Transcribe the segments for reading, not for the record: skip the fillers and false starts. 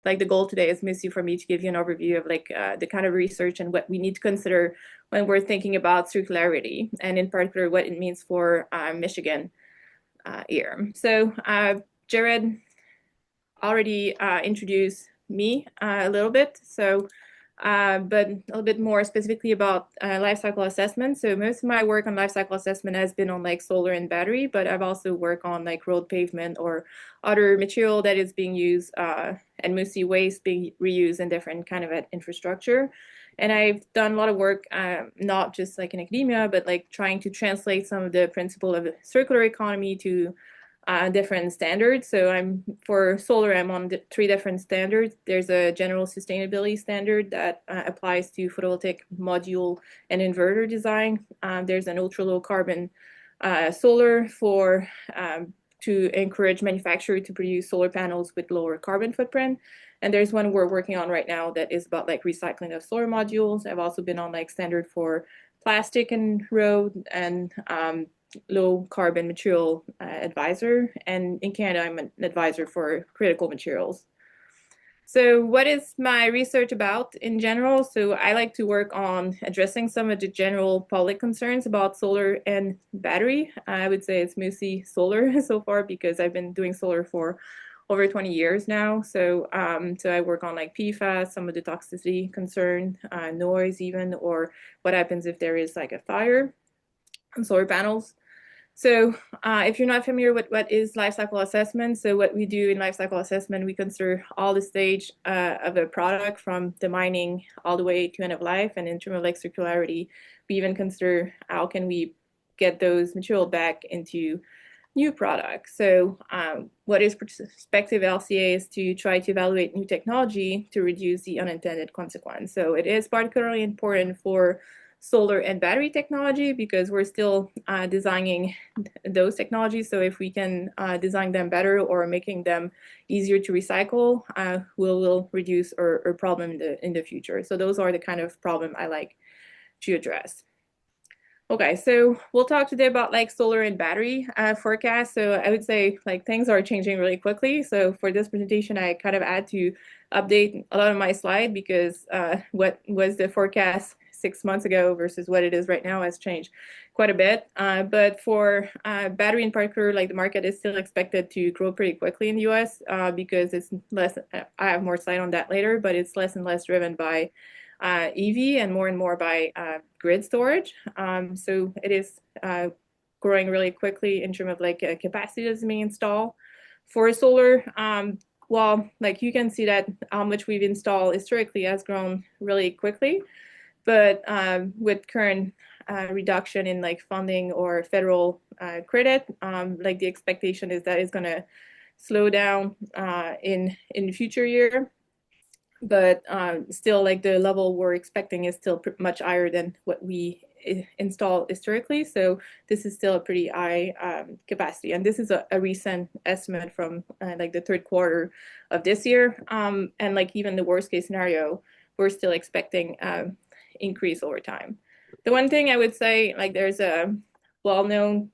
like the goal today is mostly for me to give you an overview of like the kind of research and what we need to consider when we're thinking about circularity, and in particular what it means for Michigan here. So Jared already introduced me a little bit. So but a little bit more specifically about life cycle assessment. So most of my work on life cycle assessment has been on like solar and battery, but I've also worked on like road pavement or other material that is being used and mostly waste being reused in different kind of infrastructure. And I've done a lot of work, not just like in academia, but like trying to translate some of the principle of circular economy to different standards. So for solar, I'm on three different standards. There's a general sustainability standard that applies to photovoltaic module and inverter design. There's an ultra low carbon solar for to encourage manufacturers to produce solar panels with lower carbon footprint. And there's one we're working on right now that is about like recycling of solar modules. I've also been on like standard for plastic and road and low carbon material advisor, and in Canada I'm an advisor for critical materials. So what is my research about in general? So I like to work on addressing some of the general public concerns about solar and battery. I would say it's mostly solar so far because I've been doing solar for over 20 years now. So so I work on like PFAS, some of the toxicity concern, noise even, or what happens if there is like a fire on solar panels. So if you're not familiar with what is life cycle assessment, so what we do in life cycle assessment, we consider all the stage of a product from the mining all the way to end of life. And in terms of like circularity, we even consider how can we get those material back into new products. So what is prospective LCA is to try to evaluate new technology to reduce the unintended consequence. So it is particularly important for solar and battery technology because we're still designing those technologies. So if we can design them better or making them easier to recycle, we'll reduce our problem in the future. So those are the kind of problem I like to address. Okay, so we'll talk today about like solar and battery forecast. So I would say like things are changing really quickly. So for this presentation, I kind of had to update a lot of my slide because what was the forecast 6 months ago versus what it is right now has changed quite a bit. But for battery in particular, like the market is still expected to grow pretty quickly in the US because it's less, I have more slide on that later, but it's less and less driven by EV and more by grid storage. So it is growing really quickly in terms of like capacity that's being installed. For solar, well, like you can see that how much we've installed historically has grown really quickly. But with current reduction in like funding or federal credit, like the expectation is that it's going to slow down in the future year. But still, like the level we're expecting is still much higher than what we install historically. So this is still a pretty high capacity. And this is a recent estimate from like the third quarter of this year. And like even the worst case scenario, we're still expecting increase over time. The one thing I would say, like there's a well-known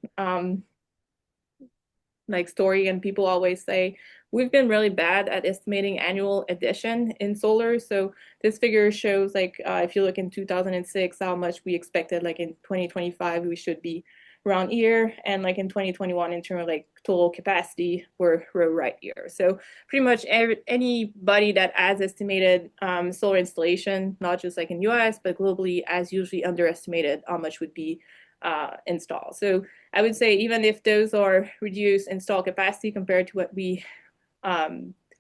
like story, and people always say we've been really bad at estimating annual addition in solar. So this figure shows like if you look in 2006 how much we expected, like in 2025 we should be around here, and like in 2021 in terms of like total capacity we're right here. So pretty much anybody that has estimated solar installation, not just like in US but globally, has usually underestimated how much would be installed. So I would say even if those are reduced install capacity compared to what we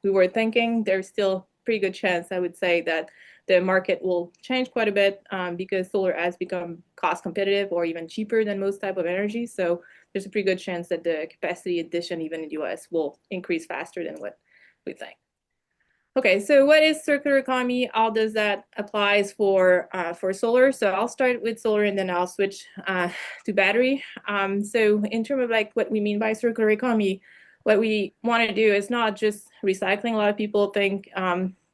were thinking, there's still pretty good chance, I would say, that the market will change quite a bit because solar has become cost competitive or even cheaper than most type of energy. So there's a pretty good chance that the capacity addition even in the US will increase faster than what we think. Okay, so what is circular economy? How does that applies for solar? So I'll start with solar and then I'll switch to battery. So in terms of like what we mean by circular economy, what we want to do is not just recycling. A lot of people think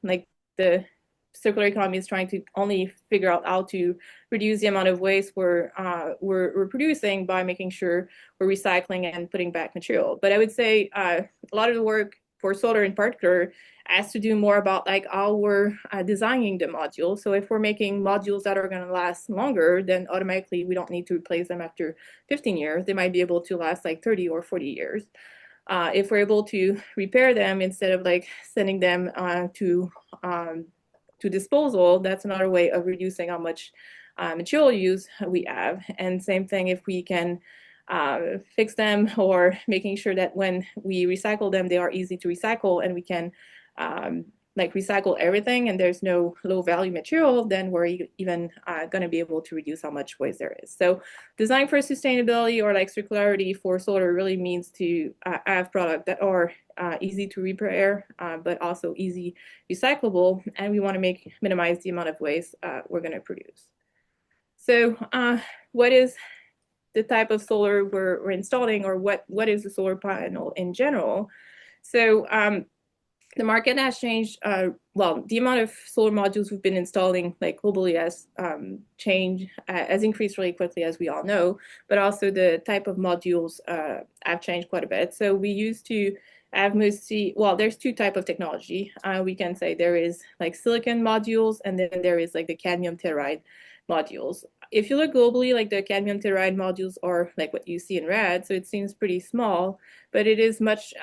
like the circular economy is trying to only figure out how to reduce the amount of waste we're producing by making sure we're recycling and putting back material. But I would say a lot of the work for solar in particular has to do more about like how we're designing the module. So if we're making modules that are going to last longer, then automatically we don't need to replace them after 15 years. They might be able to last like 30 or 40 years. If we're able to repair them instead of like sending them to disposal, that's another way of reducing how much material use we have. And same thing if we can fix them, or making sure that when we recycle them, they are easy to recycle and we can like recycle everything and there's no low value material, then we're even going to be able to reduce how much waste there is. So design for sustainability, or like circularity for solar, really means to have products that are easy to repair, but also easy recyclable, and we want to minimize the amount of waste we're going to produce. So what is the type of solar we're installing, or what is the solar panel in general? So the market has changed. Well, the amount of solar modules we've been installing, like globally, has changed, has increased really quickly, as we all know. But also the type of modules have changed quite a bit. So we used to have mostly, well, there's two types of technology. We can say there is like silicon modules, and then there is like the cadmium telluride modules. If you look globally, like the cadmium telluride modules are like what you see in red, so it seems pretty small, but it is much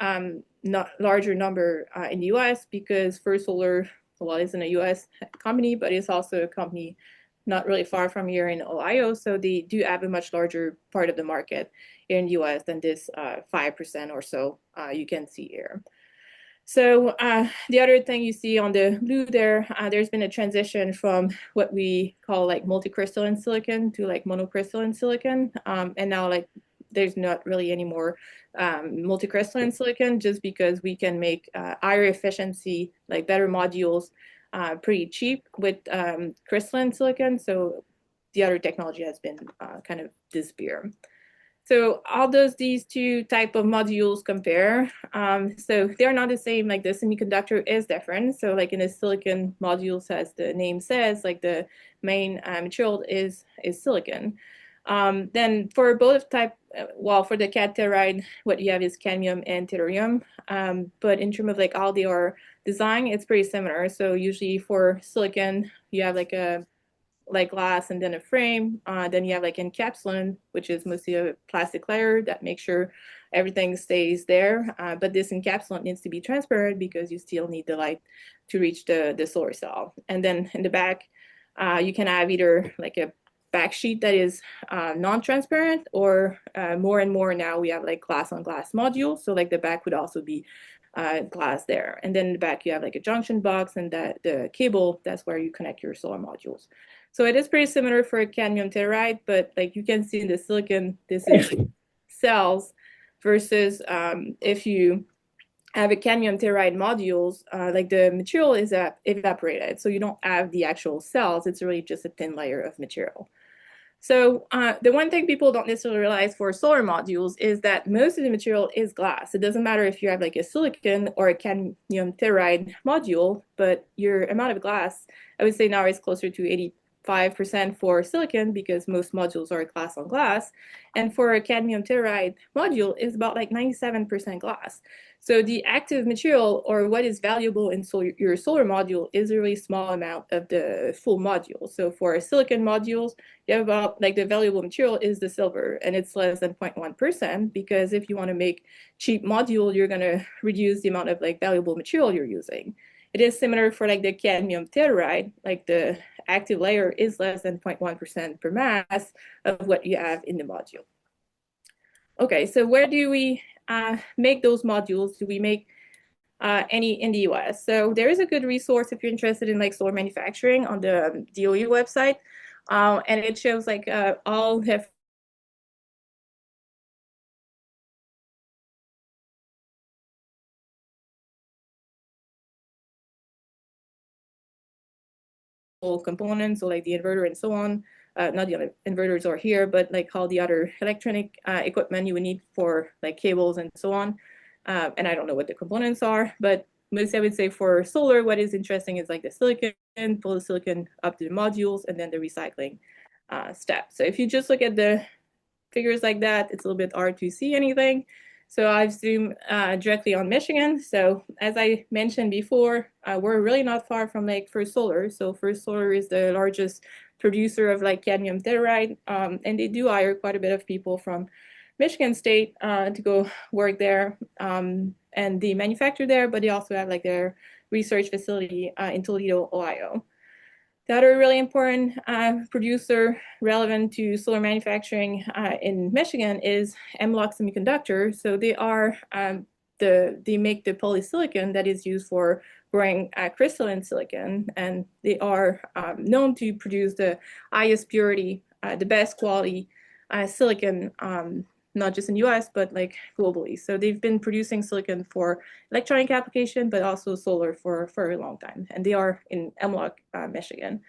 not larger number in the US, because First Solar, well, isn't a US company, but it's also a company not really far from here in Ohio, so they do have a much larger part of the market here in the US than this 5% or so you can see here. So the other thing you see on the blue there, there's been a transition from what we call like multicrystalline silicon to like monocrystalline silicon. And now like there's not really any more multicrystalline silicon, just because we can make higher efficiency, like better modules pretty cheap with crystalline silicon. So the other technology has been kind of disappear. So how does these two type of modules compare? So they're not the same, like the semiconductor is different. So like in the silicon modules, as the name says, like the main material is silicon. Then for both type, well, for the cad telluride, what you have is cadmium and tellurium. But in terms of like how they are designed, it's pretty similar. So usually for silicon, you have like a glass and then a frame. Then you have like encapsulant, which is mostly a plastic layer that makes sure everything stays there. But this encapsulant needs to be transparent, because you still need the light to reach the solar cell. And then in the back, you can have either like a back sheet that is non-transparent, or more and more now we have like glass on glass modules. So like the back would also be glass there. And then in the back you have like a junction box, and the cable, that's where you connect your solar modules. So it is pretty similar for cadmium telluride, but like you can see in the silicon, this is cells versus if you have a cadmium telluride modules, like the material is evaporated. So you don't have the actual cells. It's really just a thin layer of material. So the one thing people don't necessarily realize for solar modules is that most of the material is glass. It doesn't matter if you have like a silicon or a cadmium telluride module, but your amount of glass, I would say now, is closer to 85% for silicon, because most modules are glass on glass. And for a cadmium telluride module, is about like 97% glass. So the active material, or what is valuable in your solar module, is a really small amount of the full module. So for silicon modules, you have about like the valuable material is the silver, and it's less than 0.1%, because if you want to make cheap module, you're going to reduce the amount of like valuable material you're using. It is similar for like the cadmium telluride, like the active layer is less than 0.1% per mass of what you have in the module. Okay, so where do we make those modules? Do we make any in the US? So there is a good resource if you're interested in like solar manufacturing on the DOE website, and it shows like all have components, so like the inverter and so on. Not the inverters are here, but like all the other electronic equipment you would need for like cables and so on. And I don't know what the components are, but mostly I would say for solar, what is interesting is like the silicon, pull the silicon up to the modules, and then the recycling step. So if you just look at the figures like that, it's a little bit hard to see anything. So I've zoomed directly on Michigan. So as I mentioned before, we're really not far from like First Solar. So First Solar is the largest producer of like cadmium telluride, and they do hire quite a bit of people from Michigan State to go work there, and they manufacture there, but they also have like their research facility in Toledo, Ohio. The other really important producer relevant to solar manufacturing in Michigan is Hemlock Semiconductor. So they are they make the polysilicon that is used for growing crystalline silicon, and they are known to produce the highest purity, the best quality silicon, not just in the US, but like globally. So they've been producing silicon for electronic application, but also solar for a long time. And they are in Hemlock, Michigan.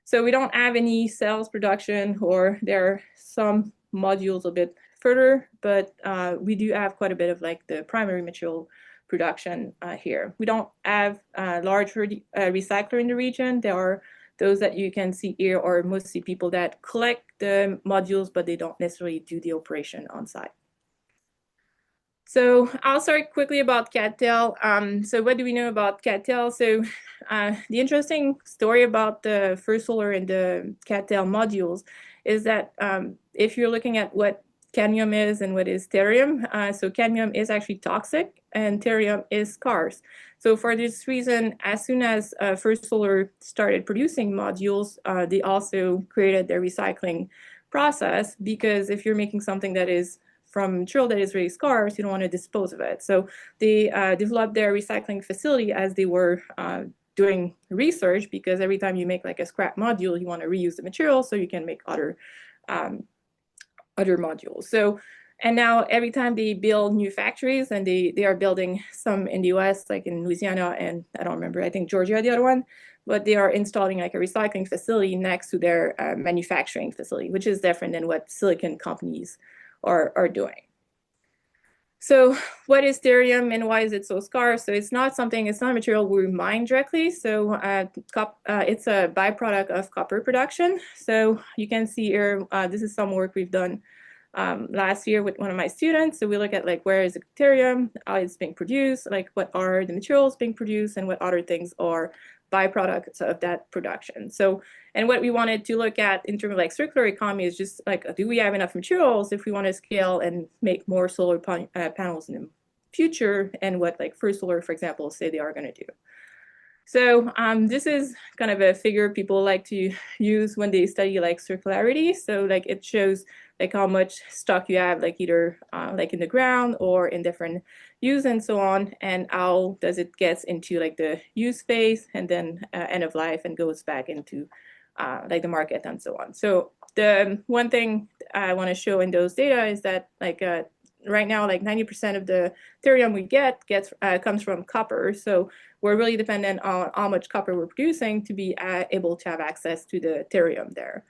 So we don't have any cells production, or there are some modules a bit further, but we do have quite a bit of like the primary material production here. We don't have a large recycler in the region. There are those that you can see here are mostly people that collect the modules, but they don't necessarily do the operation on site. So I'll start quickly about cattail. So what do we know about cattail? So the interesting story about the First Solar and the cattail modules is that if you're looking at what cadmium is and what is thorium, so cadmium is actually toxic and thorium is scarce. So for this reason, as soon as First Solar started producing modules, they also created their recycling process, because if you're making something that is from material that is really scarce, you don't want to dispose of it. So they developed their recycling facility as they were doing research, because every time you make like a scrap module, you want to reuse the material so you can make other modules. So, and now every time they build new factories, and they are building some in the US, like in Louisiana, and I don't remember, I think Georgia, the other one, but they are installing like a recycling facility next to their manufacturing facility, which is different than what silicon companies are doing. So what is thorium and why is it so scarce? So it's not a material we mine directly. So it's a byproduct of copper production. So you can see here, this is some work we've done last year with one of my students. So we look at like where is the thorium, how it's being produced, like what are the materials being produced, and what other things are byproducts of that production. So, and what we wanted to look at in terms of like circular economy is just like, do we have enough materials if we want to scale and make more solar panels in the future, and what like First Solar, for example, say they are going to do. So this is kind of a figure people like to use when they study like circularity. So like it shows like how much stock you have, like either like in the ground or in different use and so on, and how does it get into like the use phase and then end of life and goes back into like the market and so on. So the one thing I want to show in those data is that like right now, like 90% of the thorium we comes from copper. So we're really dependent on how much copper we're producing to be able to have access to the thorium there.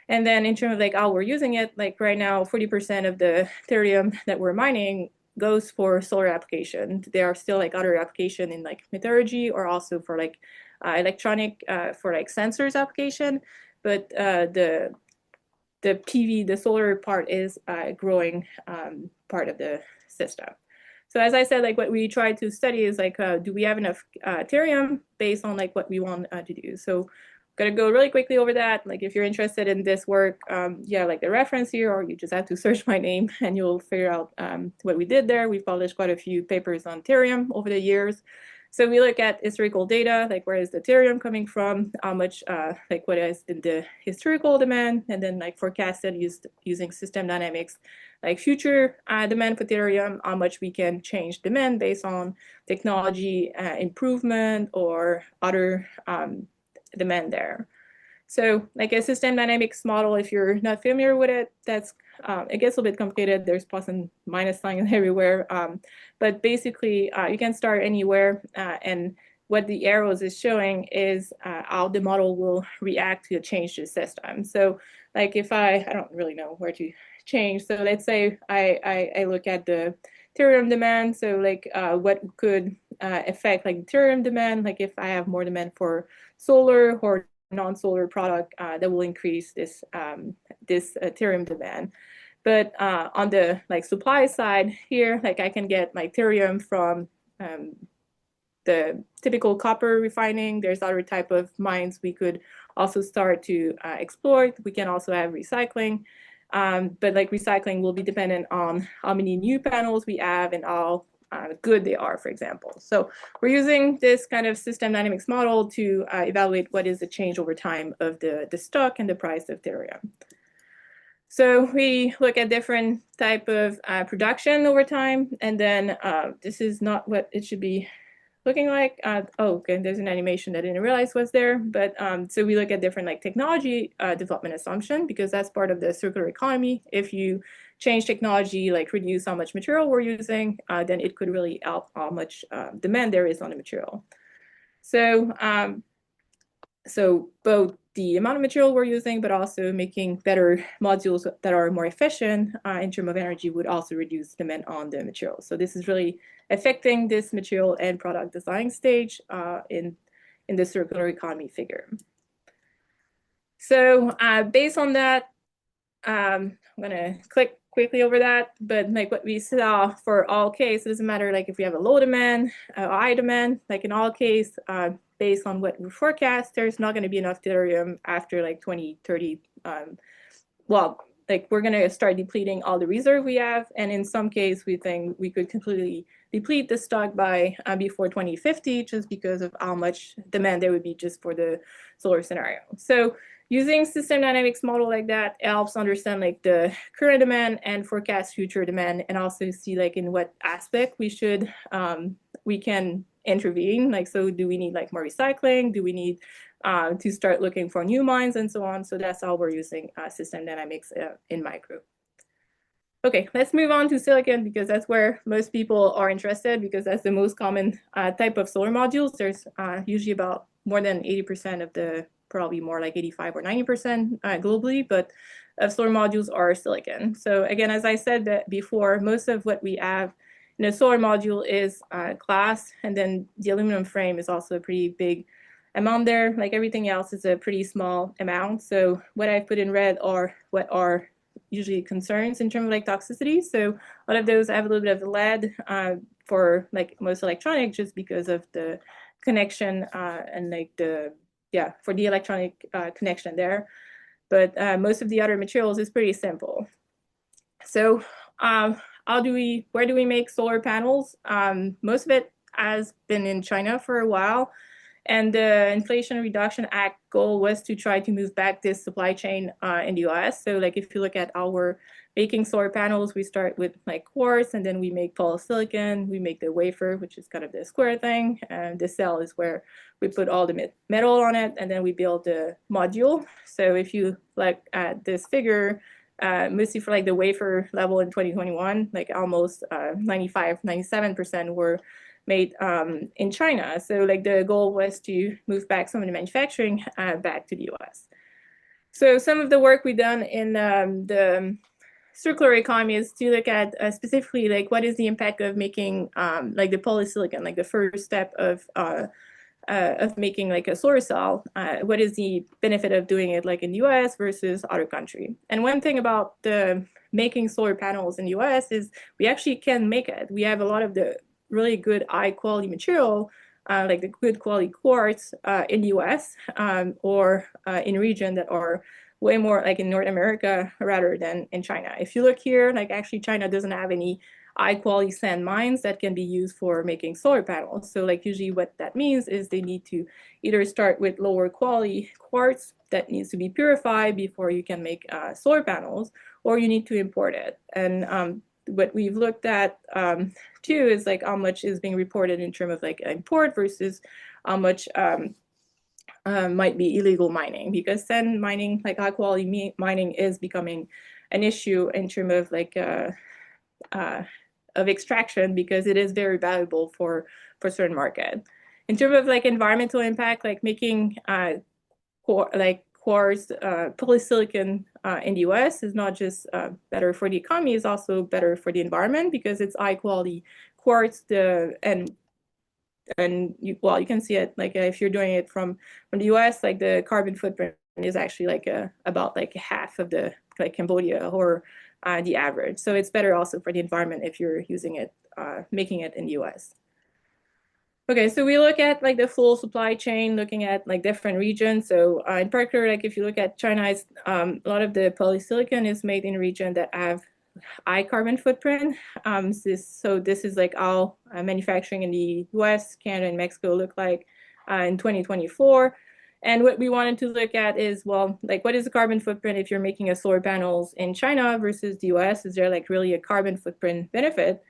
And then in terms of like how we're using it, like right now, 40% of the thorium that we're mining goes for solar application. There are still like other application in like metallurgy, or also for like electronic, for like sensors application. But the PV, the solar part, is a growing part of the system. So as I said, like what we try to study is like, do we have enough thorium based on like what we want to do? So I'm gonna go really quickly over that. Like if you're interested in this work, yeah, like the reference here, or you just have to search my name and you'll figure out what we did there. We've published quite a few papers on thorium over the years. So we look at historical data, like where is the thorium coming from, how much, like what has been the historical demand, and then like forecasted using system dynamics, like future demand for thorium, how much we can change demand based on technology improvement or other demand there. So like a system dynamics model, if you're not familiar with it, that's it gets a little bit complicated. There's plus and minus signs everywhere. But basically, you can start anywhere. And what the arrows is showing is how the model will react to a change to the system. So like if I don't really know where to change. So let's say I look at the thorium demand. So like what could affect like thorium demand, like if I have more demand for solar or non-solar product, that will increase this thorium demand. But on the supply side here, I can get my thorium from the typical copper refining. There's other type of mines we could also start to exploit. We can also have recycling. But recycling will be dependent on how many new panels we have and how good they are, for example. So we're using this kind of system dynamics model to evaluate what is the change over time of the stock and the price of thorium. So we look at different type of production over time, and then this is not what it should be looking like. Oh, okay, there's an animation that I didn't realize was there. But so we look at different technology development assumption, because that's part of the circular economy. If you change technology, reduce how much material we're using, then it could really help how much demand there is on the material. So so both the amount of material we're using, but also making better modules that are more efficient in terms of energy would also reduce demand on the material. So this is really affecting this material and product design stage in the circular economy figure. So based on that, I'm gonna click quickly over that, but what we saw for all cases, it doesn't matter if we have a low demand, high demand, in all case, based on what we forecast, there's not going to be enough thorium after 2030. Well, we're going to start depleting all the reserve we have, and in some case, we think we could completely deplete the stock by before 2050, just because of how much demand there would be just for the solar scenario. So using system dynamics model like that helps understand the current demand and forecast future demand, and also see in what aspect we should we can intervene. So do we need more recycling? Do we need to start looking for new mines and so on? So that's how we're using system dynamics in my group. Okay, let's move on to silicon, because that's where most people are interested, because that's the most common type of solar modules. There's usually about more than 80% of the, probably more 85 or 90% globally, but of solar modules are silicon. So again, as I said before, most of what we have in a solar module is glass, and then the aluminum frame is also a pretty big amount there. Everything else is a pretty small amount. So what I've put in red are what are usually concerns in terms of toxicity. So a lot of those have a little bit of lead for most electronic, just because of the connection and for the electronic connection there. But most of the other materials is pretty simple. So where do we make solar panels? Most of it has been in China for a while. And the Inflation Reduction Act goal was to try to move back this supply chain in the US. So if you look at how we're making solar panels, we start with quartz, and then we make polysilicon, we make the wafer, which is kind of the square thing, and the cell is where we put all the metal on it, and then we build the module. So if you look at this figure, mostly for the wafer level in 2021, almost 95, 97% were made in China. So the goal was to move back some of the manufacturing back to the US. So some of the work we've done in the circular economy is to look at specifically what is the impact of making the polysilicon, the first step of making a solar cell. What is the benefit of doing it in the US versus other country? And one thing about the making solar panels in the US is we actually can make it. We have a lot of the really good high quality material, the good quality quartz in the US or in region that are way more in North America rather than in China. If you look here, actually China doesn't have any high quality sand mines that can be used for making solar panels. So usually what that means is they need to either start with lower quality quartz that needs to be purified before you can make solar panels, or you need to import it. And what we've looked at too is how much is being reported in terms of import versus how much might be illegal mining, because sand mining, high quality mining, is becoming an issue in terms of extraction, because it is very valuable for certain market. In terms of environmental impact, making quartz polysilicon in the US is not just better for the economy, it's also better for the environment, because it's high quality quartz. You can see it if you're doing it from the US, the carbon footprint is actually about half of the Cambodia or the average. So it's better also for the environment if you're using it, making it in the US. Okay, so we look at like the full supply chain, looking at like different regions. So in particular, like if you look at China, a lot of the polysilicon is made in a region that have high carbon footprint. So this is like all manufacturing in the US, Canada, and Mexico look like in 2024. And what we wanted to look at is, well, like what is the carbon footprint if you're making a solar panels in China versus the US? Is there like really a carbon footprint benefit?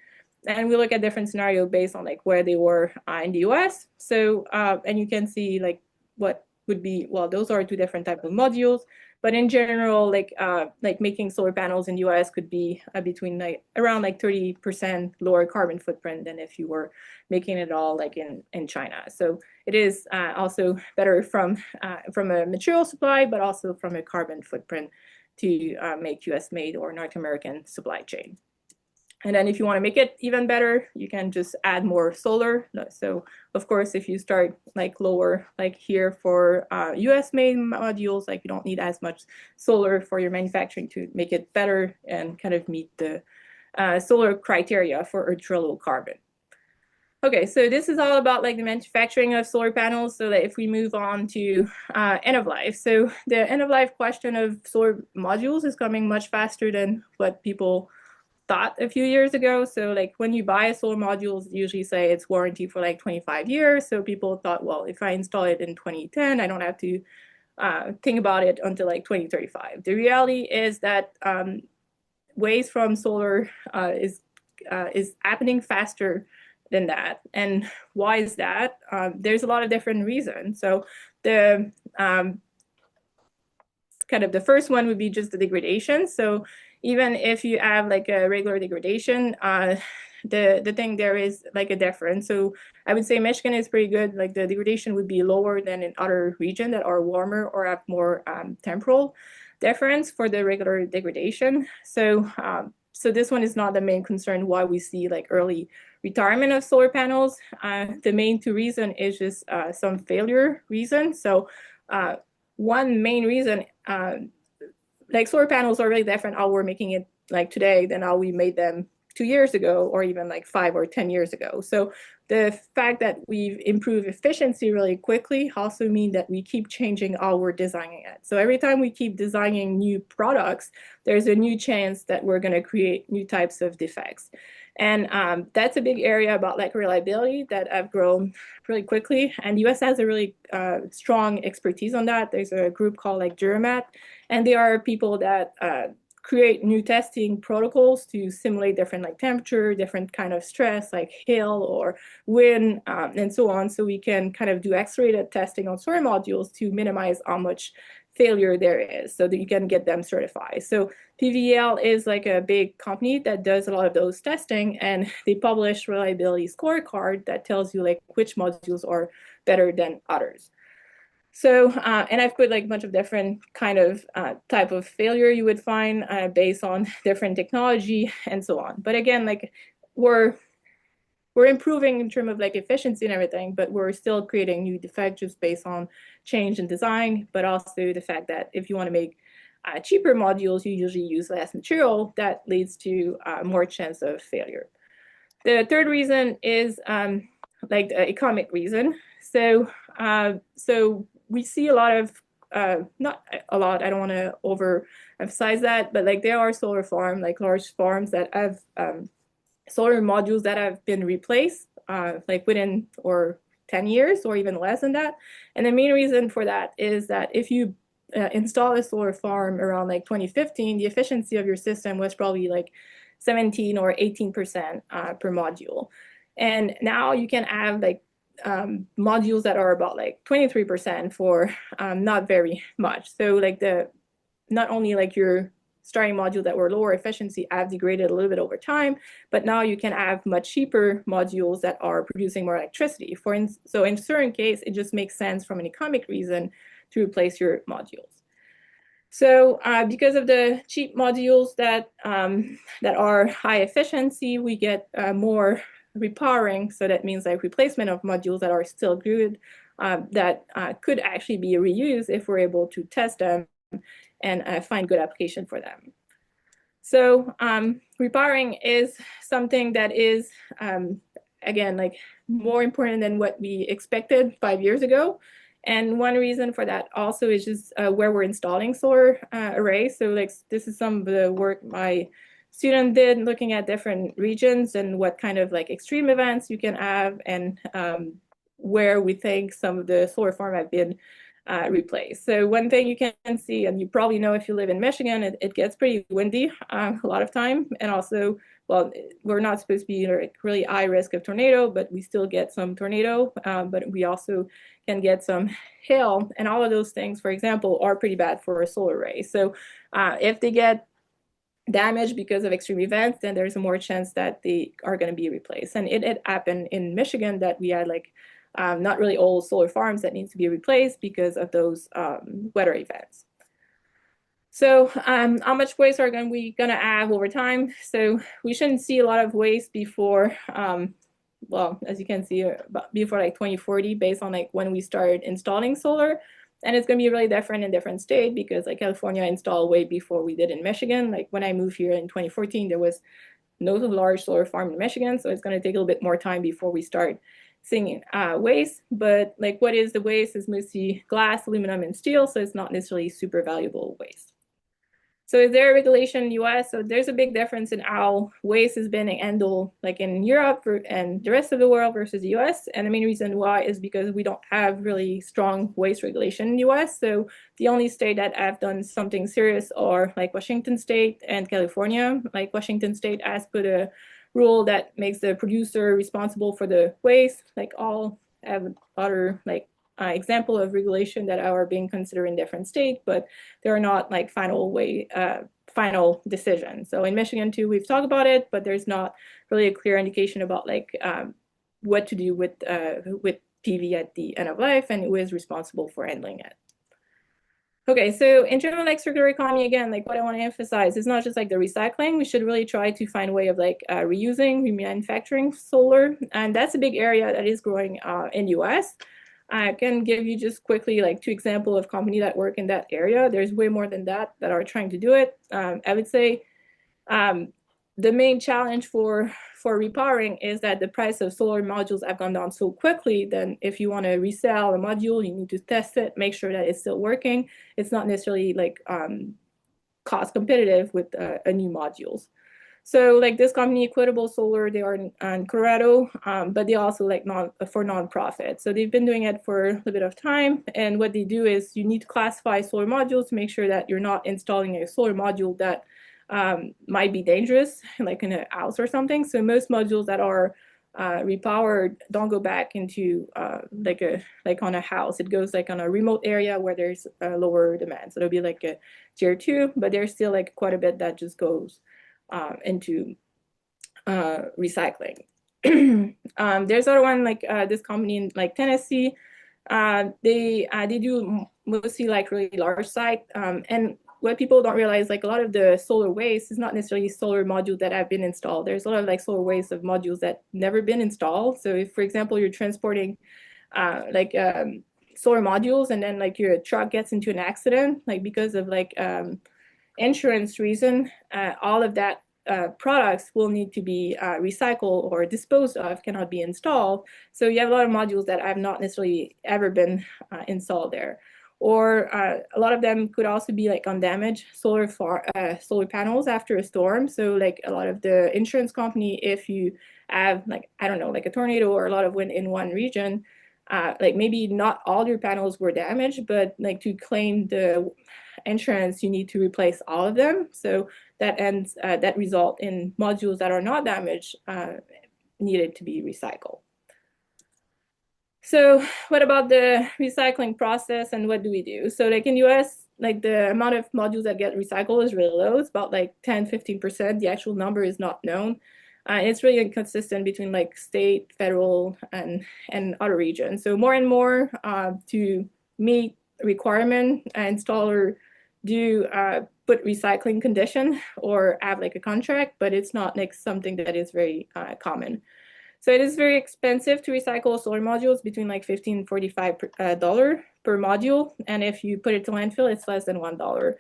And we look at different scenarios based on like where they were in the US. So, and you can see like what would be, well, those are two different types of modules. But in general, like making solar panels in the US could be between like around like 30% lower carbon footprint than if you were making it all like in China. So it is also better from a material supply, but also from a carbon footprint to make US made or North American supply chain. And then if you want to make it even better, you can just add more solar. So of course, if you start like lower, like here for US made modules, like you don't need as much solar for your manufacturing to make it better and kind of meet the solar criteria for ultra low carbon. Okay, so this is all about like the manufacturing of solar panels. So that if we move on to end of life. So the end of life question of solar modules is coming much faster than what people thought a few years ago. So like when you buy a solar modules, usually say it's warranty for like 25 years. So people thought, well, if I install it in 2010, I don't have to think about it until like 2035. The reality is that waste from solar is happening faster than that. And why is that? There's a lot of different reasons. So the kind of the first one would be just the degradation. So even if you have like a regular degradation, the thing there is like a difference. So I would say Michigan is pretty good. Like the degradation would be lower than in other regions that are warmer or have more temporal difference for the regular degradation. So so this one is not the main concern why we see like early retirement of solar panels. The main two reason is just some failure reason. So one main reason, like solar panels are really different how we're making it like today than how we made them 2 years ago or even like 5 or 10 years ago. So the fact that we've improved efficiency really quickly also means that we keep changing how we're designing it. So every time we keep designing new products, there's a new chance that we're going to create new types of defects. And that's a big area about like reliability that I've grown really quickly. And the US has a really strong expertise on that. There's a group called like Duramat, and they are people that create new testing protocols to simulate different like temperature, different kind of stress like hail or wind and so on. So we can kind of do accelerated testing on solar modules to minimize how much failure there is so that you can get them certified. So PVL is like a big company that does a lot of those testing, and they publish reliability scorecard that tells you like which modules are better than others. So, and I've put like a bunch of different kind of type of failure you would find based on different technology and so on. But again, like we're improving in terms of like efficiency and everything, but we're still creating new defects just based on change in design, but also the fact that if you want to make cheaper modules, you usually use less material that leads to more chance of failure. The third reason is like the economic reason. So, so we see a lot of, not a lot, I don't want to overemphasize that, but like there are solar farms, like large farms that have solar modules that have been replaced like within or 10 years or even less than that. And the main reason for that is that if you install a solar farm around like 2015, the efficiency of your system was probably like 17 or 18% per module. And now you can have like modules that are about like 23% for not very much. So like not only like your starting module that were lower efficiency have degraded a little bit over time, but now you can have much cheaper modules that are producing more electricity. So in certain case, it just makes sense from an economic reason to replace your modules. So because of the cheap modules that are high efficiency, we get more repowering. So that means like replacement of modules that are still good that could actually be reused if we're able to test them and find good application for them. So repowering is something that is, again, like more important than what we expected 5 years ago. And one reason for that also is just where we're installing solar arrays. So like this is some of the work my student did looking at different regions and what kind of like extreme events you can have and where we think some of the solar farm have been replaced. So one thing you can see, and you probably know if you live in Michigan, it gets pretty windy a lot of time. And also, well, we're not supposed to be like really high risk of tornado, but we still get some tornado. But we also can get some hail, and all of those things, for example, are pretty bad for a solar array. So if they get damaged because of extreme events, then there's a more chance that they are going to be replaced. And it happened in Michigan that we had like not really old solar farms that needs to be replaced because of those weather events. So how much waste are we going to have over time? So we shouldn't see a lot of waste before, well, as you can see, before like 2040, based on like when we started installing solar. And it's going to be really different in different states because like California installed way before we did in Michigan. Like when I moved here in 2014, there was no large solar farm in Michigan. So it's going to take a little bit more time before we start seeing waste. But like what is the waste is mostly glass, aluminum, and steel. So it's not necessarily super valuable waste. So is there a regulation in the US? So there's a big difference in how waste has been handled like in Europe and the rest of the world versus the US. And the main reason why is because we don't have really strong waste regulation in the US. So the only state that have done something serious are like Washington State and California. Like Washington State has put a rule that makes the producer responsible for the waste. Like all have other like example of regulation that are being considered in different states, but they're not like final decisions. So in Michigan too, we've talked about it, but there's not really a clear indication about like what to do with PV at the end of life and who is responsible for handling it. Okay, so in terms of like circular economy, again, like what I want to emphasize is not just like the recycling. We should really try to find a way of like reusing, remanufacturing solar, and that's a big area that is growing in US. I can give you just quickly like 2 examples of companies that work in that area. There's way more than that are trying to do it. I would say the main challenge for repowering is that the price of solar modules have gone down so quickly. Then if you want to resell a module, you need to test it, make sure that it's still working. It's not necessarily like cost competitive with a new modules. So like this company, Equitable Solar, they are in Colorado, but they also like for nonprofit. So they've been doing it for a little bit of time. And what they do is you need to classify solar modules to make sure that you're not installing a solar module that might be dangerous, like in a house or something. So most modules that are repowered don't go back into like on a house. It goes like on a remote area where there's a lower demand. So it'll be like a tier 2, but there's still like quite a bit that just goes into recycling. There's other one like this company in like Tennessee. They do mostly like really large site. And what people don't realize, like a lot of the solar waste is not necessarily solar modules that have been installed. There's a lot of like solar waste of modules that never been installed. So if, for example, you're transporting solar modules and then like your truck gets into an accident, like because of like insurance reason, all of that products will need to be recycled or disposed of, cannot be installed. So you have a lot of modules that have not necessarily ever been installed there. Or a lot of them could also be like on damaged solar panels after a storm. So like a lot of the insurance company, if you have like, I don't know, like a tornado or a lot of wind in one region, like maybe not all your panels were damaged, but like to claim the insurance, you need to replace all of them. So that result in modules that are not damaged needed to be recycled. So what about the recycling process and what do we do? So like in US, like the amount of modules that get recycled is really low. It's about like 10-15%. The actual number is not known. It's really inconsistent between like state, federal, and other regions. So more and more to meet requirement, installer do put recycling condition or have like a contract, but it's not like something that is very common. So it is very expensive to recycle solar modules, between like $15 and $45 per module. And if you put it to landfill, it's less than $1.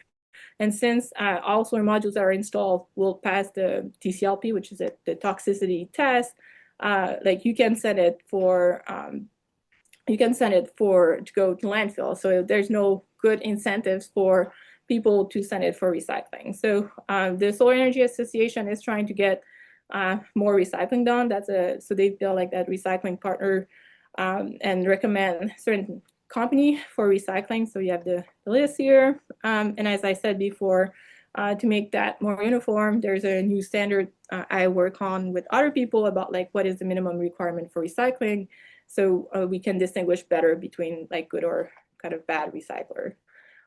And since all solar modules that are installed will pass the TCLP, which is the toxicity test, like you can send it for to go to landfill. So there's no good incentives for people to send it for recycling. So the Solar Energy Association is trying to get more recycling done. So they feel like that recycling partner and recommend certain company for recycling. So you have the list here. And as I said before, to make that more uniform, there's a new standard I work on with other people about like what is the minimum requirement for recycling. So we can distinguish better between like good or kind of bad recycler.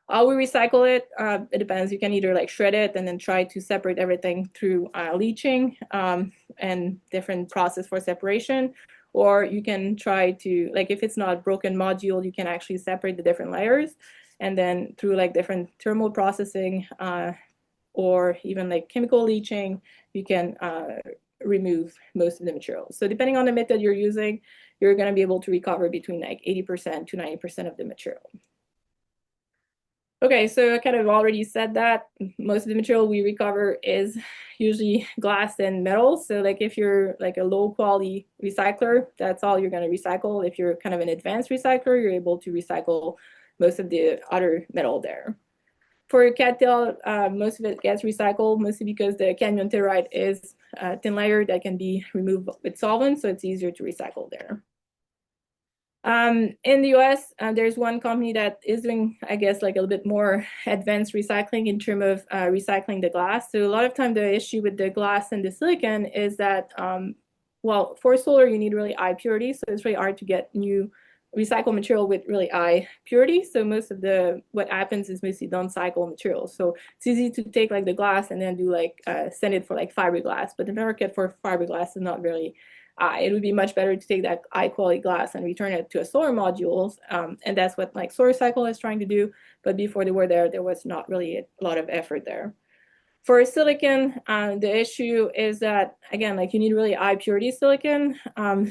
How we recycle it, it depends. You can either like shred it and then try to separate everything through leaching and different process for separation. Or you can try to, like if it's not a broken module, you can actually separate the different layers. And then through like different thermal processing or even like chemical leaching, you can remove most of the materials. So depending on the method you're using, you're going to be able to recover between like 80% to 90% of the material. Okay, so I kind of already said that most of the material we recover is usually glass and metal. So like if you're like a low quality recycler, that's all you're going to recycle. If you're kind of an advanced recycler, you're able to recycle most of the other metal there. For cattail, most of it gets recycled, mostly because the cadmium telluride is a thin layer that can be removed with solvent, so it's easier to recycle there. In the US, there's one company that is doing, I guess, like a little bit more advanced recycling in terms of recycling the glass. So a lot of time the issue with the glass and the silicon is that, well, for solar, you need really high purity. So it's really hard to get new recycled material with really high purity. So most of what happens is mostly downcycled material. So it's easy to take like the glass and then do like, send it for like fiberglass, but the market for fiberglass is not really it would be much better to take that high quality glass and return it to a solar modules. And that's what like SolarCycle is trying to do. But before they were there was not really a lot of effort there. For silicon, the issue is that, again, like you need really high purity silicon.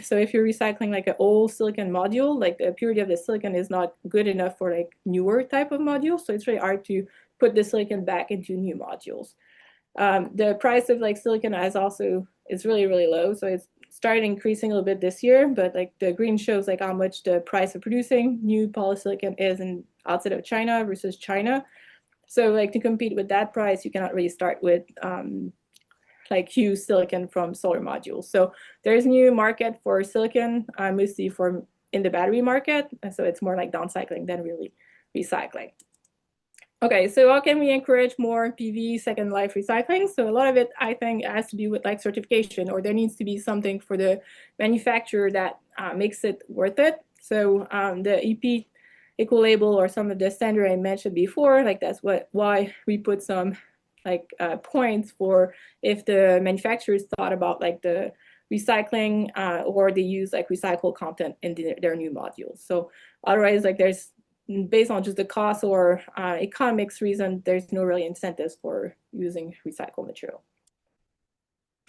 So if you're recycling like an old silicon module, like the purity of the silicon is not good enough for like newer type of modules. So it's really hard to put the silicon back into new modules. The price of like silicon is really, really low. So it's started increasing a little bit this year, but like the green shows like how much the price of producing new polysilicon is outside of China versus China. So like to compete with that price, you cannot really start with like huge silicon from solar modules. So there's new market for silicon, mostly in the battery market. And so it's more like downcycling than really recycling. Okay, so how can we encourage more PV second life recycling? So a lot of it, I think, has to do with like certification, or there needs to be something for the manufacturer that makes it worth it. So the EP eco label or some of the standard I mentioned before, like that's why we put some like points for if the manufacturers thought about like the recycling or they use like recycled content in their new modules. So otherwise, like based on just the cost or economics reason, there's no really incentives for using recycled material.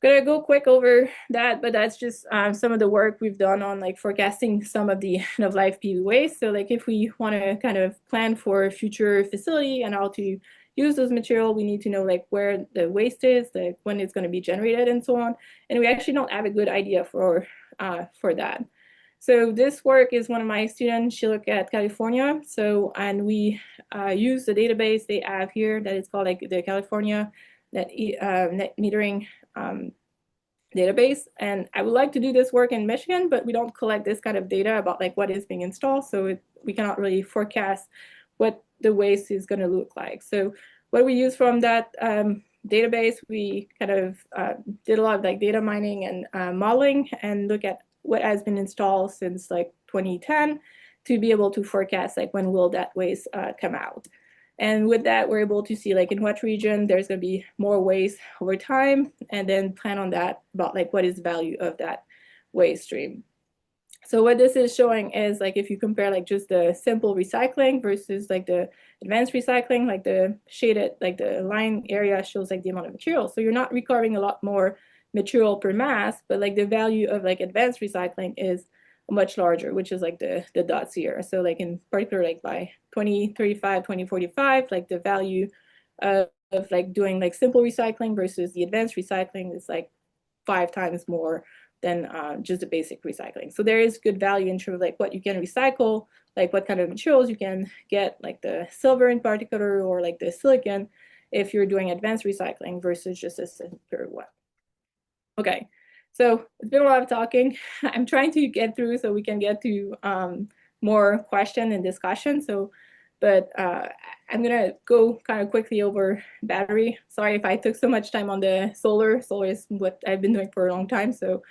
I'm gonna go quick over that, but that's just some of the work we've done on like forecasting some of the end of life PV waste. So like if we want to kind of plan for a future facility and how to use those material, we need to know like where the waste is, like when it's going to be generated and so on. And we actually don't have a good idea for that. So this work is one of my students. She looked at California. So, and we use the database they have here that is called like the California net metering database. And I would like to do this work in Michigan, but we don't collect this kind of data about like what is being installed. So we cannot really forecast what the waste is going to look like. So what we use from that database, we kind of did a lot of like data mining and modeling and look at what has been installed since like 2010 to be able to forecast like when will that waste come out. And with that, we're able to see like in what region there's going to be more waste over time, and then plan on that about like what is the value of that waste stream. So what this is showing is like if you compare like just the simple recycling versus like the advanced recycling, like the shaded, like the line area shows like the amount of material. So you're not recovering a lot more material per mass, but like the value of like advanced recycling is much larger, which is like the dots here. So like in particular, like by 2035, 2045, like the value of like doing like simple recycling versus the advanced recycling is like 5 times more than just the basic recycling. So there is good value in terms of like what you can recycle, like what kind of materials you can get, like the silver in particular, or like the silicon, if you're doing advanced recycling versus just a simpler one. Okay, so it's been a lot of talking. I'm trying to get through so we can get to more question and discussion. So, but I'm gonna go kind of quickly over battery. Sorry if I took so much time on the solar. Solar is what I've been doing for a long time. So,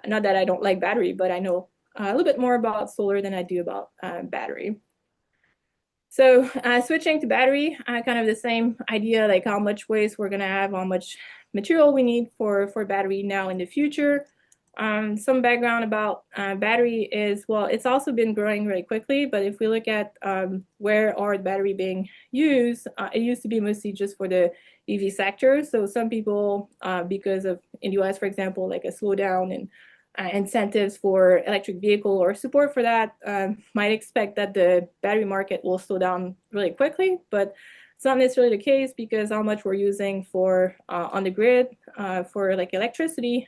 not that I don't like battery, but I know a little bit more about solar than I do about battery. So switching to battery, kind of the same idea, like how much waste we're gonna have, how much material we need for battery now in the future. Some background about battery is, well, it's also been growing really quickly, but if we look at where are the battery being used, it used to be mostly just for the EV sector. So some people, because of, in the US, for example, like a slowdown in incentives for electric vehicle or support for that, might expect that the battery market will slow down really quickly, but it's not necessarily the case because how much we're using for on the grid for like electricity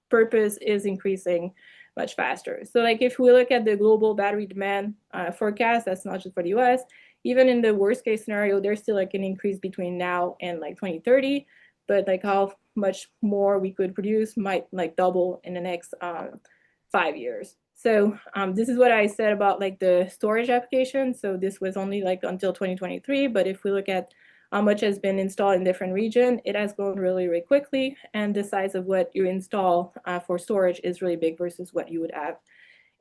purpose is increasing much faster. So like if we look at the global battery demand forecast, that's not just for the US, even in the worst case scenario, there's still like an increase between now and like 2030, but like how much more we could produce might like double in the next 5 years. So this is what I said about like the storage application. So this was only like until 2023, but if we look at how much has been installed in different regions, it has grown really, really quickly. And the size of what you install for storage is really big versus what you would have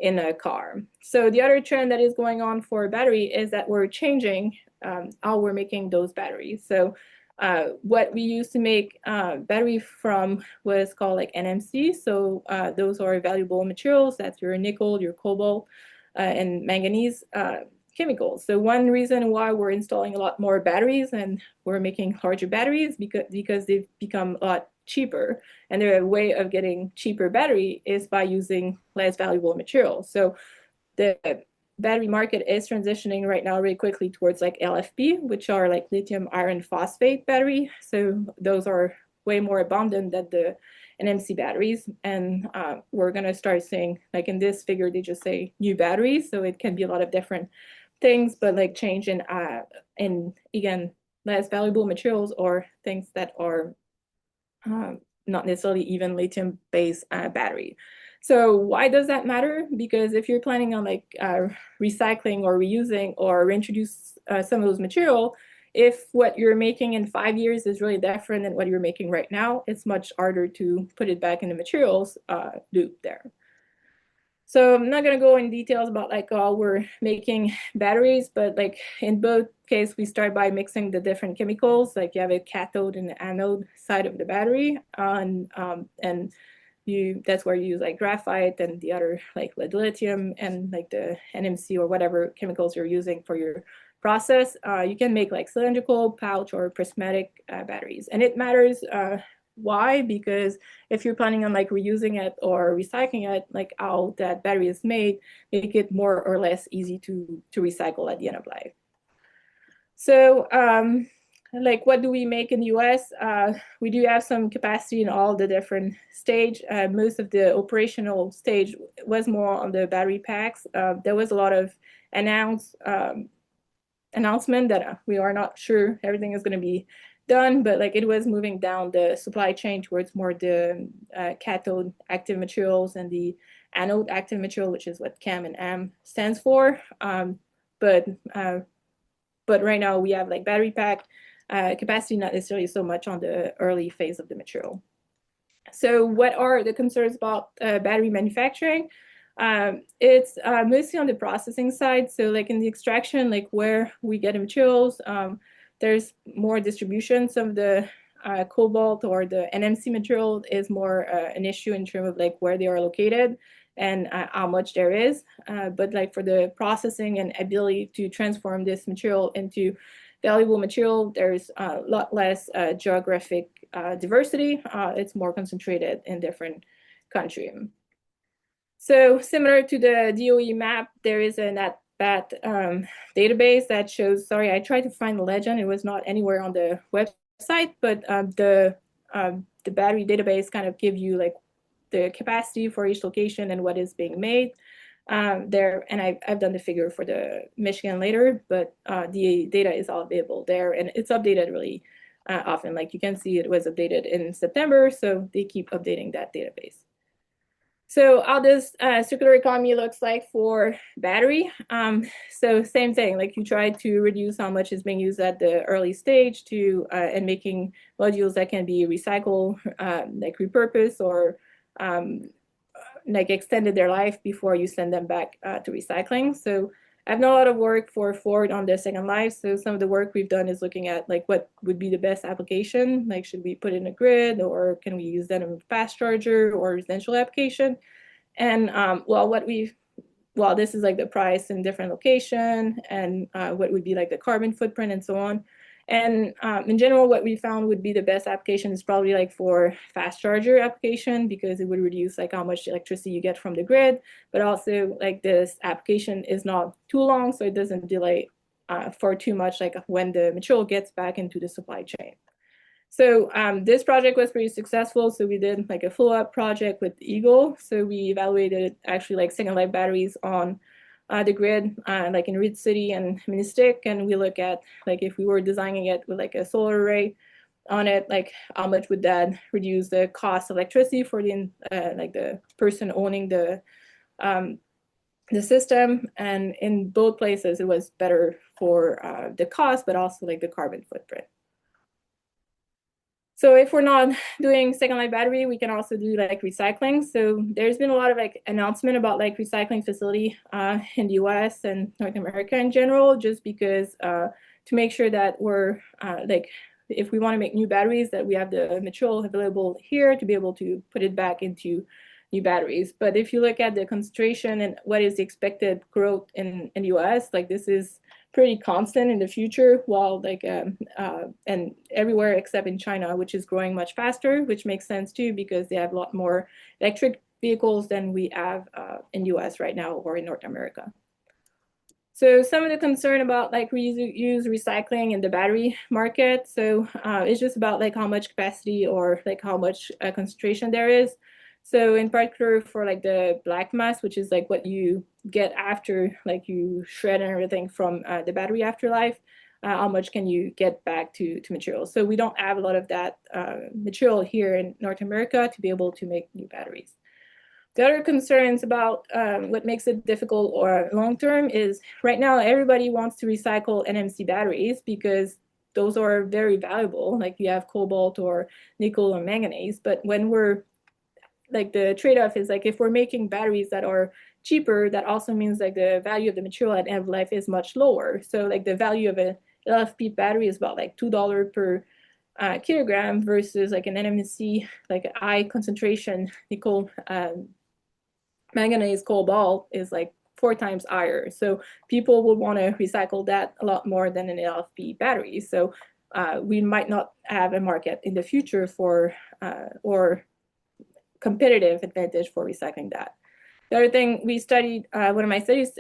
in a car. So the other trend that is going on for battery is that we're changing how we're making those batteries. So what we used to make battery from was called like NMC. So those are valuable materials. That's your nickel, your cobalt, and manganese chemicals. So one reason why we're installing a lot more batteries and we're making larger batteries because they've become a lot cheaper. And their way of getting cheaper battery is by using less valuable materials. So the battery market is transitioning right now really quickly towards like LFP, which are like lithium iron phosphate battery. So those are way more abundant than the NMC batteries. And we're going to start seeing, like in this figure, they just say new batteries. So it can be a lot of different things, but like change in again, less valuable materials or things that are not necessarily even lithium-based battery. So why does that matter? Because if you're planning on like recycling or reusing or reintroduce some of those material, if what you're making in 5 years is really different than what you're making right now, it's much harder to put it back in the materials loop there. So I'm not going to go in details about like how we're making batteries, but like in both cases, we start by mixing the different chemicals. Like you have a cathode and the anode side of the battery, and that's where you use like graphite and the other like lead lithium and like the NMC or whatever chemicals you're using for your process. You can make like cylindrical, pouch, or prismatic batteries, and it matters. Why? Because if you're planning on like reusing it or recycling it, like how that battery is made, make it more or less easy to recycle at the end of life. So like what do we make in the US? We do have some capacity in all the different stage. Most of the operational stage was more on the battery packs. There was a lot of announcement that we are not sure everything is going to be done, but like it was moving down the supply chain towards more the cathode active materials and the anode active material, which is what CAM and AM stands for. But right now we have like battery pack capacity, not necessarily so much on the early phase of the material. So what are the concerns about battery manufacturing? It's mostly on the processing side. So like in the extraction, like where we get the materials, there's more distribution. Some of the cobalt or the NMC material is more an issue in terms of like where they are located and how much there is. But like for the processing and ability to transform this material into valuable material, there's a lot less geographic diversity. It's more concentrated in different countries. So similar to the DOE map, there is a net that database that shows, sorry, I tried to find the legend. It was not anywhere on the website, but the battery database kind of give you like the capacity for each location and what is being made there. And I've done the figure for the Michigan later, but the data is all available there, and it's updated really often. Like you can see it was updated in September, so they keep updating that database. So how this circular economy looks like for battery. So same thing, like you try to reduce how much is being used at the early stage to and making modules that can be recycled, like repurposed or like extended their life before you send them back to recycling. So I've done a lot of work for Ford on the second life. So some of the work we've done is looking at like what would be the best application. Like should we put in a grid, or can we use that in a fast charger or residential application? And well, this is like the price in different location and what would be like the carbon footprint and so on. And in general, what we found would be the best application is probably like for fast charger application, because it would reduce like how much electricity you get from the grid, but also like this application is not too long, so it doesn't delay for too much like when the material gets back into the supply chain. So this project was pretty successful. So we did like a follow-up project with Eagle. So we evaluated actually like second life batteries on the grid, like in Reed City and Mystic, and we look at like if we were designing it with like a solar array on it, like how much would that reduce the cost of electricity for the like the person owning the system. And in both places, it was better for the cost, but also like the carbon footprint. So if we're not doing second life battery, we can also do like recycling. So there's been a lot of like announcement about like recycling facility in the US and North America in general, just because to make sure that we're like, if we want to make new batteries, that we have the material available here to be able to put it back into new batteries. But if you look at the concentration and what is the expected growth in the US, like this is pretty constant in the future, while like and everywhere except in China, which is growing much faster, which makes sense too, because they have a lot more electric vehicles than we have in US right now or in North America. So some of the concern about like reuse recycling in the battery market. So it's just about like how much capacity or like how much concentration there is. So in particular for like the black mass, which is like what you get after like you shred and everything from the battery afterlife, how much can you get back to material? So we don't have a lot of that material here in North America to be able to make new batteries. The other concerns about what makes it difficult or long-term is right now everybody wants to recycle NMC batteries because those are very valuable. Like you have cobalt or nickel or manganese, but when we're like the trade-off is like if we're making batteries that are cheaper, that also means like the value of the material at end of life is much lower. So like the value of a LFP battery is about like $2 per kilogram versus like an NMC, like a high concentration nickel manganese cobalt is like 4 times higher. So people will want to recycle that a lot more than an LFP battery. So we might not have a market in the future for or competitive advantage for recycling that. The other thing we studied, one of my studies,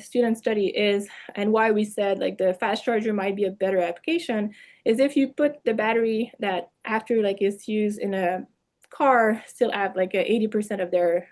students study is, and why we said like the fast charger might be a better application, is if you put the battery that after like is used in a car still have like a 80% of their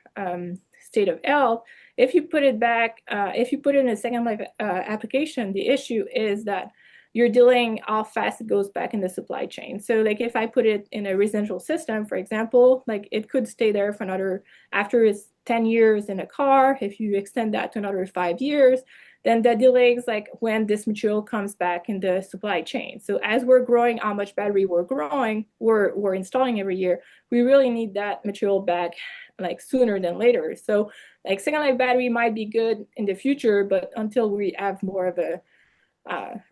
state of health. If you put it back, if you put it in a second life application, the issue is that you're delaying how fast it goes back in the supply chain. So like if I put it in a residential system, for example, like it could stay there for another, after it's 10 years in a car, if you extend that to another 5 years, then that delays like when this material comes back in the supply chain. So as we're growing how much battery we're installing every year, we really need that material back like sooner than later. So like second life battery might be good in the future, but until we have more of a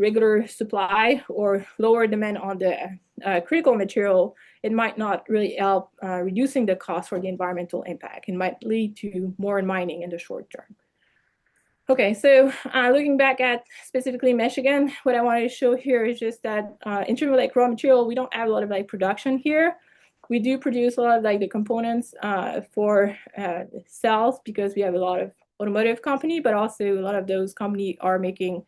regular supply or lower demand on the critical material, it might not really help reducing the cost for the environmental impact. It might lead to more mining in the short term. Okay, so looking back at specifically Michigan, what I wanted to show here is just that in terms of like raw material, we don't have a lot of like production here. We do produce a lot of like the components for cells because we have a lot of automotive company, but also a lot of those companies are making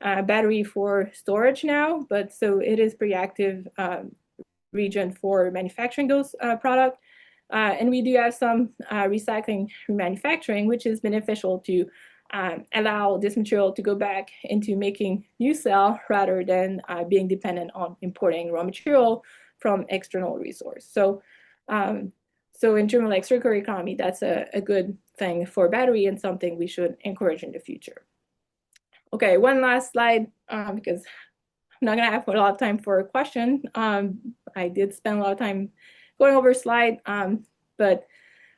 battery for storage now. But so it is pretty active region for manufacturing those products. And we do have some recycling manufacturing, which is beneficial to allow this material to go back into making new cell rather than being dependent on importing raw material from external resource. So in terms of like circular economy, that's a good thing for battery and something we should encourage in the future. Okay, one last slide because I'm not going to have a lot of time for a question. I did spend a lot of time going over slide, but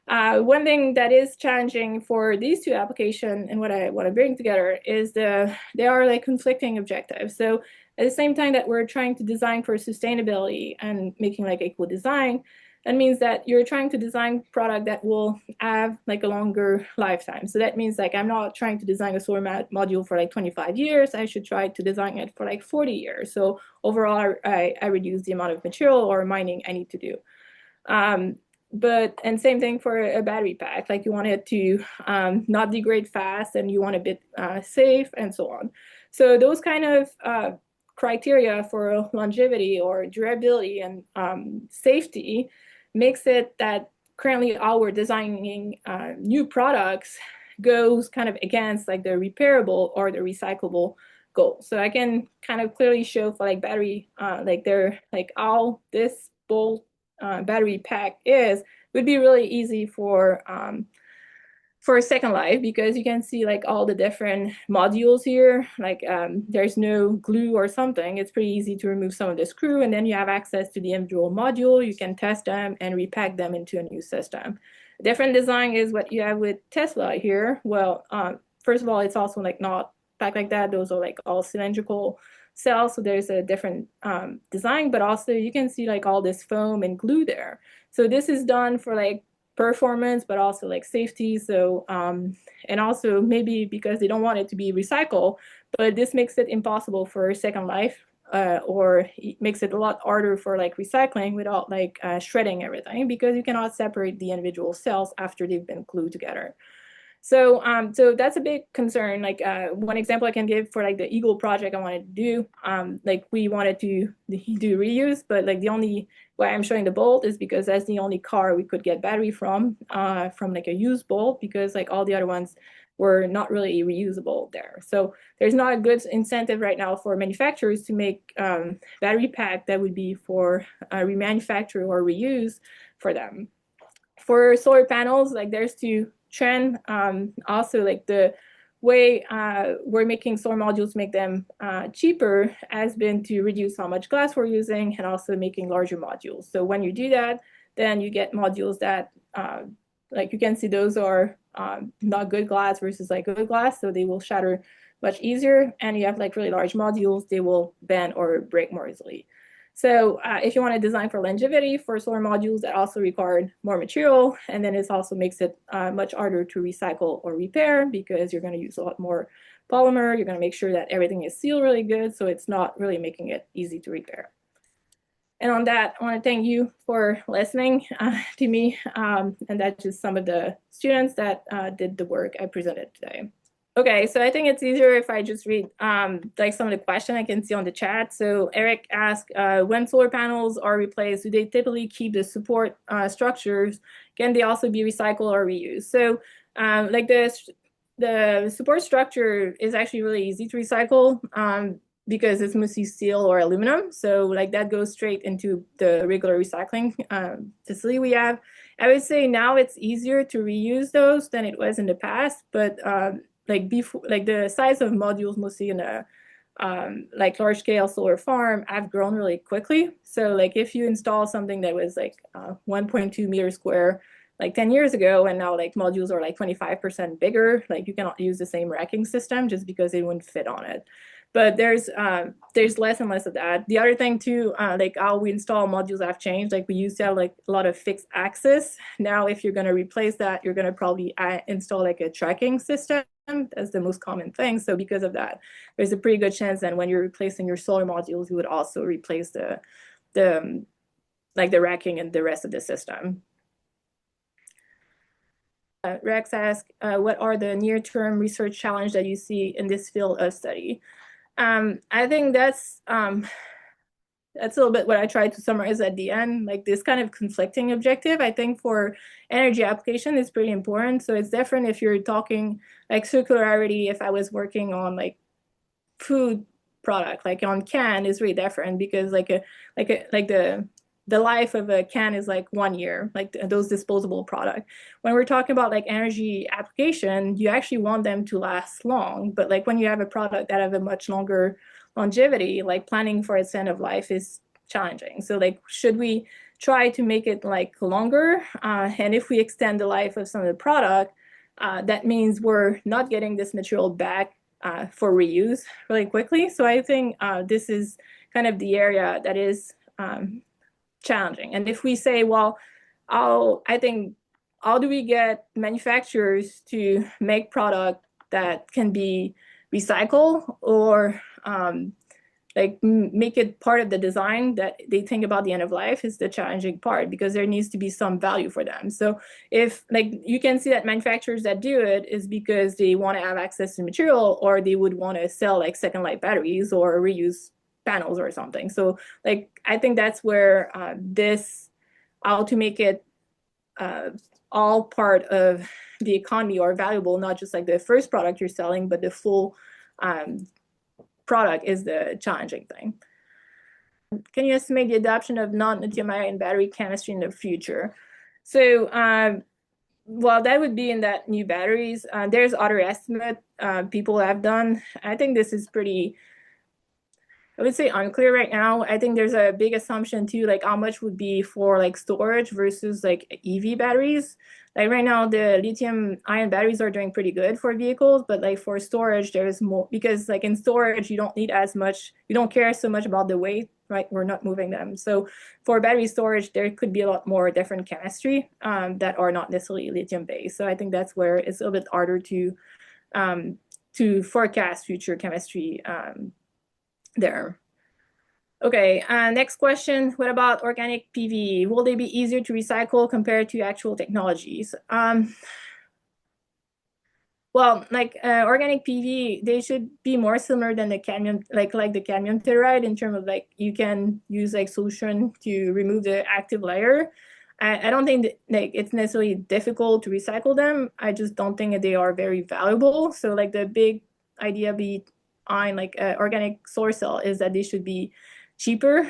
one thing that is challenging for these two applications and what I want to bring together is they are like conflicting objectives. So at the same time that we're trying to design for sustainability and making like eco design, that means that you're trying to design product that will have like a longer lifetime. So that means like I'm not trying to design a solar module for like 25 years. I should try to design it for like 40 years. So overall, I reduce the amount of material or mining I need to do. And same thing for a battery pack, like you want it to not degrade fast and you want a bit safe and so on. So those kind of criteria for longevity or durability and safety makes it that currently our designing new products goes kind of against like the repairable or the recyclable goal. So I can kind of clearly show for like battery, like they're like how this bolt battery pack is, would be really easy for a Second Life because you can see like all the different modules here. Like there's no glue or something. It's pretty easy to remove some of the screw and then you have access to the individual module. You can test them and repack them into a new system. Different design is what you have with Tesla here. Well, first of all, it's also like not packed like that. Those are like all cylindrical cells, so there's a different design, but also you can see like all this foam and glue there. So this is done for like performance, but also like safety. So and also maybe because they don't want it to be recycled, but this makes it impossible for Second Life, or it makes it a lot harder for like recycling without like shredding everything because you cannot separate the individual cells after they've been glued together. So that's a big concern. Like one example I can give for like the Eagle project I wanted to do, like we wanted to do reuse, but like the only way I'm showing the Bolt is because that's the only car we could get battery from like a used Bolt because like all the other ones were not really reusable there. So there's not a good incentive right now for manufacturers to make battery pack that would be for remanufacture or reuse for them. For solar panels, like there's two trend. Also, like the way we're making solar modules make them cheaper has been to reduce how much glass we're using and also making larger modules. So when you do that, then you get modules that, like you can see, those are not good glass versus like good glass. So they will shatter much easier. And you have like really large modules, they will bend or break more easily. So if you want to design for longevity for solar modules, that also require more material. And then it also makes it much harder to recycle or repair because you're going to use a lot more polymer. You're going to make sure that everything is sealed really good. So it's not really making it easy to repair. And on that, I want to thank you for listening to me. And that's just some of the students that did the work I presented today. Okay, so I think it's easier if I just read like some of the questions I can see on the chat. So Eric asked, when solar panels are replaced, do they typically keep the support structures? Can they also be recycled or reused? So like the support structure is actually really easy to recycle because it's mostly steel or aluminum. So like that goes straight into the regular recycling facility we have. I would say now it's easier to reuse those than it was in the past, but like before, like the size of modules mostly in a like large scale solar farm have grown really quickly. So like if you install something that was like 1.2 meters square like 10 years ago, and now like modules are like 25% bigger, like you cannot use the same racking system just because they wouldn't fit on it. But there's less and less of that. The other thing too, like how we install modules have changed. Like we used to have like a lot of fixed axis. Now, if you're going to replace that, you're going to probably install like a tracking system. That's the most common thing. So because of that, there's a pretty good chance that when you're replacing your solar modules, you would also replace the like the racking and the rest of the system. Rex asked, what are the near-term research challenges that you see in this field of study? I think that's a little bit what I tried to summarize at the end, like this kind of conflicting objective. I think for energy application is pretty important. So it's different if you're talking like circularity, if I was working on like food product, like on can is really different because like the life of a can is like 1 year, like those disposable product. When we're talking about like energy application, you actually want them to last long. But like when you have a product that have a much longer longevity, like planning for its end of life is challenging. So like, should we try to make it like longer? And if we extend the life of some of the product, that means we're not getting this material back for reuse really quickly. So I think this is kind of the area that is challenging. And if we say, well, I think, how do we get manufacturers to make product that can be recycled or like make it part of the design that they think about the end of life is the challenging part because there needs to be some value for them. So if like you can see that manufacturers that do it is because they want to have access to material or they would want to sell like second life batteries or reuse panels or something. So like I think that's where how to make it all part of the economy or valuable, not just like the first product you're selling, but the full product is the challenging thing. Can you estimate the adoption of non-lithium ion battery chemistry in the future? So, well, that would be in that new batteries. There's other estimate people have done. I think this is pretty, I would say unclear right now. I think there's a big assumption too, like how much would be for like storage versus like EV batteries. Like right now, the lithium ion batteries are doing pretty good for vehicles, but like for storage, there's more because like in storage, you don't need as much, you don't care so much about the weight, right? We're not moving them. So for battery storage, there could be a lot more different chemistry that are not necessarily lithium based. So I think that's where it's a little bit harder to forecast future chemistry there. Okay, next question. What about organic PV? Will they be easier to recycle compared to actual technologies? Well, like organic PV, they should be more similar than the cadmium, like the cadmium telluride in terms of like you can use like solution to remove the active layer. I don't think that, like it's necessarily difficult to recycle them. I just don't think that they are very valuable. So like the big idea behind like organic solar cell is that they should be cheaper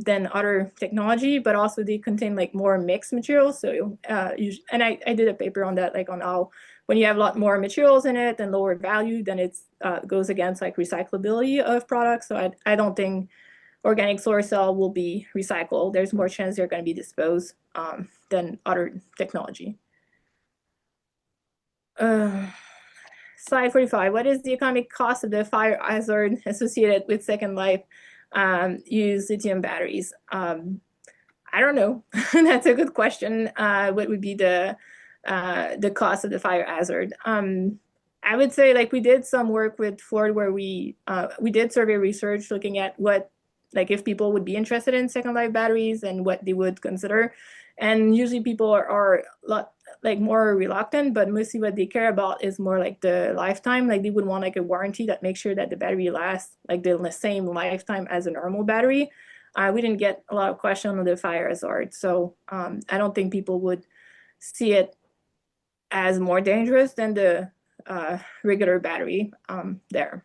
than other technology, but also they contain like more mixed materials. So and I did a paper on that, like on how when you have a lot more materials in it and lower value, then it goes against like recyclability of products. So I don't think organic solar cell will be recycled. There's more chance they're going to be disposed than other technology. Slide 45. What is the economic cost of the fire hazard associated with second life use lithium batteries? I don't know. That's a good question. What would be the cost of the fire hazard? I would say like we did some work with Ford where we did survey research looking at what like if people would be interested in second life batteries and what they would consider. And usually people are a lot like more reluctant, but mostly what they care about is more like the lifetime. Like they would want like a warranty that makes sure that the battery lasts like the same lifetime as a normal battery. We didn't get a lot of questions on the fire hazard, so I don't think people would see it as more dangerous than the regular battery there.